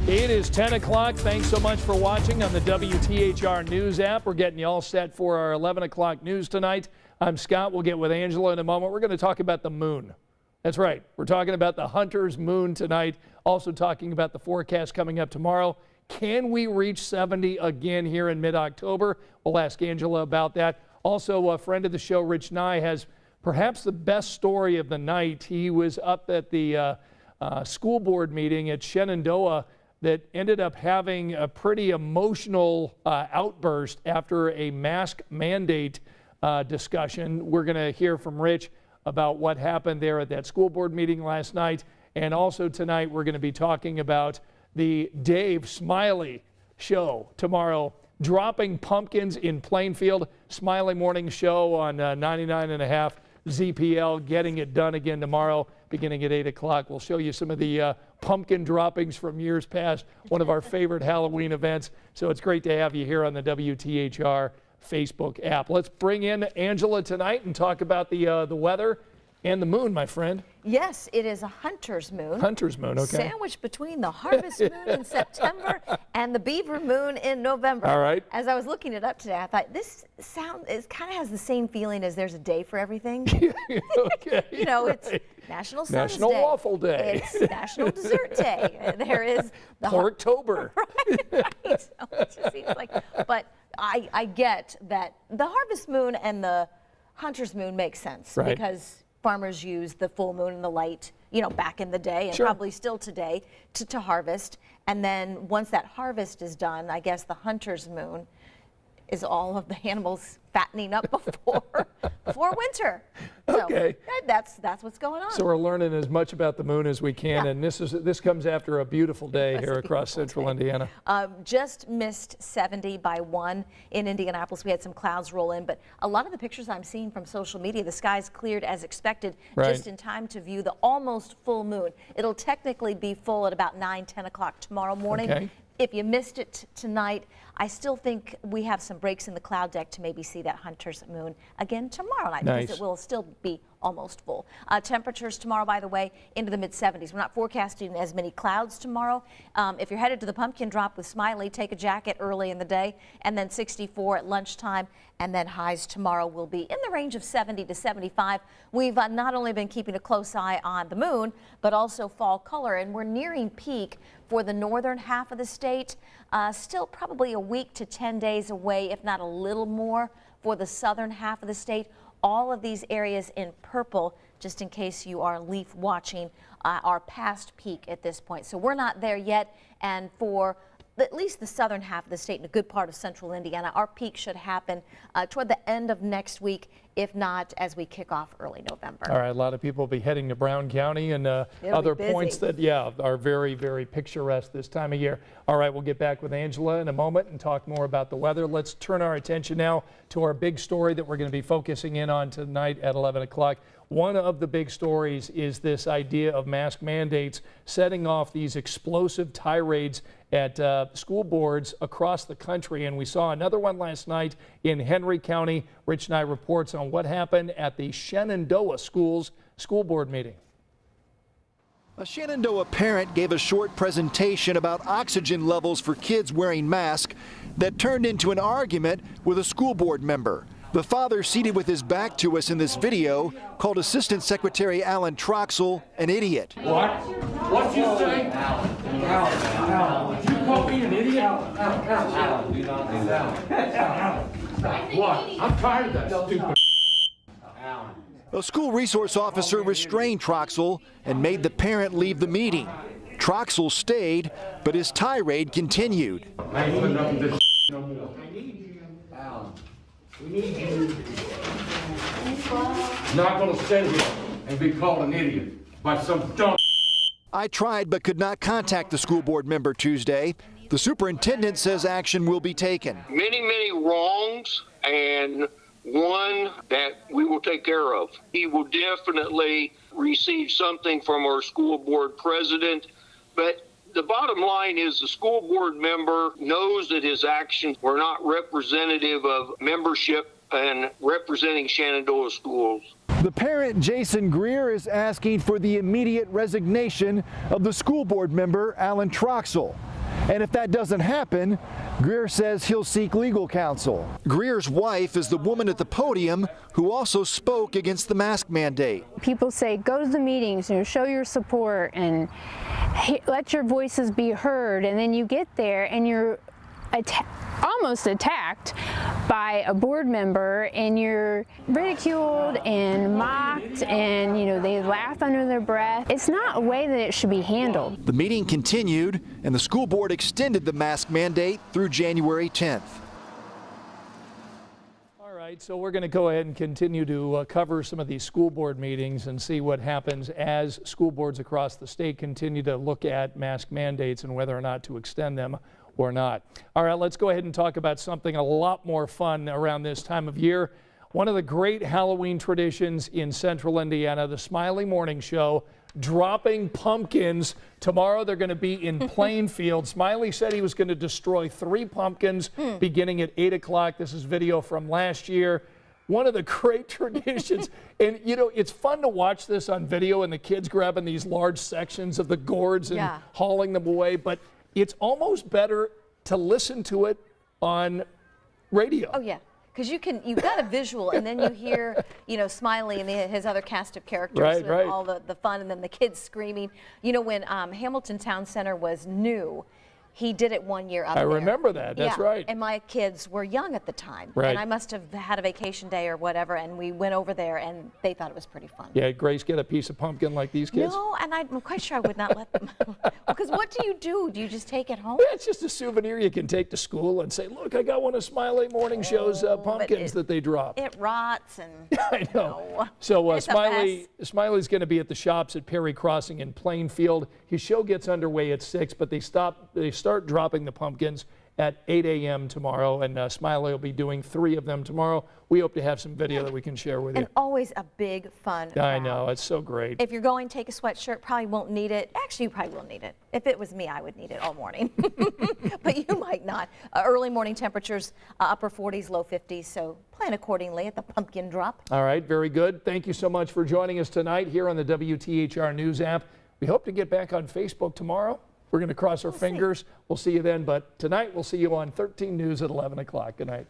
It is 10 o'clock. Thanks so much for watching on the WTHR News app. We're getting you all set for our 11 o'clock news tonight. I'm Scott. We'll get with Angela in a moment. We're going to talk about the moon. That's right. We're talking about the Hunter's moon tonight. Also talking about the forecast coming up tomorrow. Can we reach 70 again here in mid-October? We'll ask Angela about that. Also, a friend of the show, Rich Nye, has perhaps the best story of the night. He was up at the school board meeting at Shenandoah that ended up having a pretty emotional outburst after a mask mandate discussion. We're going to hear from Rich about what happened there at that school board meeting last night. And also tonight, we're going to be talking about the Dave Smiley show tomorrow, dropping pumpkins in Plainfield. Smiley Morning Show on 99.5 ZPL, getting it done again tomorrow, beginning at 8 o'clock. We'll show you some of the pumpkin droppings from years past, one of our favorite Halloween events. So it's great to have you here on the WTHR Facebook app. Let's bring in Angela tonight and talk about the weather and the moon, my friend. Yes, it is a hunter's moon. Hunter's moon, okay. Sandwiched between the harvest moon in September and the beaver moon in November. All right. As I was looking it up today, I thought this kind of has the same feeling as there's a day for everything. Okay. You know, right. it's National Sun's National Day. Waffle Day. It's National Dessert Day. There is the Porktober. right. So it just seems like, but I get that the harvest moon and the hunter's moon make sense, right, because farmers use the full moon and the light, you know, back in the day, and sure, probably still today, to harvest. And then once that harvest is done, I guess the hunter's moon is all of the animals fattening up before winter. Okay. So that's what's going on. So we're learning as much about the moon as we can, Yeah. and this comes after a beautiful day here across central Indiana. Just missed 70 by 1 in Indianapolis. We had some clouds roll in, but a lot of the pictures I'm seeing from social media, the skies cleared as expected, right, just in time to view the almost full moon. It'll technically be full at about 9-10 o'clock tomorrow morning. Okay. If you missed it tonight, I still think we have some breaks in the cloud deck to maybe see that hunter's moon again tomorrow night, nice, because it will still be almost full. Temperatures tomorrow, by the way, into the mid-70s. We're not forecasting as many clouds tomorrow. If you're headed to the pumpkin drop with Smiley, take a jacket early in the day, and then 64 at lunchtime, and then highs tomorrow will be in the range of 70 to 75. We've not only been keeping a close eye on the moon, but also fall color, and we're nearing peak for the northern half of the state. Still probably a week to 10 days away, if not a little more, for the southern half of the state. All of these areas in purple, just in case you are leaf watching, are past peak at this point. So we're not there yet, and for at least the southern half of the state and a good part of central Indiana, our peak should happen toward the end of next week, if not as we kick off early November. All right, a lot of people will be heading to Brown County and other points that, are very, very picturesque this time of year. All right, we'll get back with Angela in a moment and talk more about the weather. Let's turn our attention now to our big story that we're going to be focusing in on tonight at 11 o'clock. One of the big stories is this idea of mask mandates setting off these explosive tirades at school boards across the country. And we saw another one last night in Henry County. Rich Nye reports on what happened at the Shenandoah Schools school board meeting. A Shenandoah parent gave a short presentation about oxygen levels for kids wearing masks that turned into an argument with a school board member. The father, seated with his back to us in this video, called Assistant Secretary Alan Troxell an idiot. What? What'd you say? Alan. Did you call me an idiot? Alan, do not do that. What? I'm tired of that stupid. Alan. A school resource officer restrained Troxell and made the parent leave the meeting. Troxell stayed, but his tirade continued. I ain't putting up with this no more. Alan. We need you. Not gonna sit here and be called an idiot by some dumb. I tried but could not contact the school board member Tuesday. The superintendent says action will be taken. Many wrongs, and one that we will take care of. He will definitely receive something from our school board president, but the bottom line is the school board member knows that his actions were not representative of membership and representing Shenandoah schools. The parent, Jason Greer, is asking for the immediate resignation of the school board member, Alan Troxel. And if that doesn't happen, Greer says he'll seek legal counsel. Greer's wife is the woman at the podium who also spoke against the mask mandate. People say, go to the meetings, show your support and let your voices be heard. And then you get there and you're almost attacked by a board member, and you're ridiculed and mocked, and they laugh under their breath. It's not a way that it should be handled. The meeting continued, and the school board extended the mask mandate through January 10th. All right, so we're going to go ahead and continue to cover some of these school board meetings and see what happens as school boards across the state continue to look at mask mandates and whether or not to extend them or not. All right, let's go ahead and talk about something a lot more fun around this time of year. One of the great Halloween traditions in central Indiana, the Smiley Morning Show, dropping pumpkins. Tomorrow they're going to be in Plainfield. Smiley said he was going to destroy 3 pumpkins beginning at 8 o'clock. This is video from last year. One of the great traditions. And, it's fun to watch this on video and the kids grabbing these large sections of the gourds and hauling them away. But it's almost better to listen to it on radio. Oh, yeah. Because you've got a visual, and then you hear, Smiley and his other cast of characters, Right. all the fun, and then the kids screaming. When Hamilton Town Center was new, he did it one year up there. I remember that. That's right. And my kids were young at the time. Right. And I must have had a vacation day or whatever, and we went over there, and they thought it was pretty fun. Yeah, Grace get a piece of pumpkin like these kids? No, and I'm quite sure I would not let them. Because what do? Do you just take it home? Yeah, it's just a souvenir you can take to school and say, look, I got one of Smiley Morning Show's pumpkins that they drop. It rots and. I know. No. So It's a mess. Smiley's going to be at the shops at Perry Crossing in Plainfield. His show gets underway at 6, but they start dropping the pumpkins at 8 a.m. tomorrow, and Smiley will be doing 3 of them tomorrow. We hope to have some video that we can share with you. And always a big fun I crowd. know, it's so great. If you're going, take a sweatshirt. Probably won't need it. Actually, you probably will need it. If it was me, I would need it all morning. But you might not. Early morning temperatures, upper 40s, low 50s. So plan accordingly at the pumpkin drop. All right, very good. Thank you so much for joining us tonight here on the WTHR News app. We hope to get back on Facebook tomorrow. We're going to cross our fingers. We'll see you then. But tonight, we'll see you on 13 News at 11 o'clock. Good night.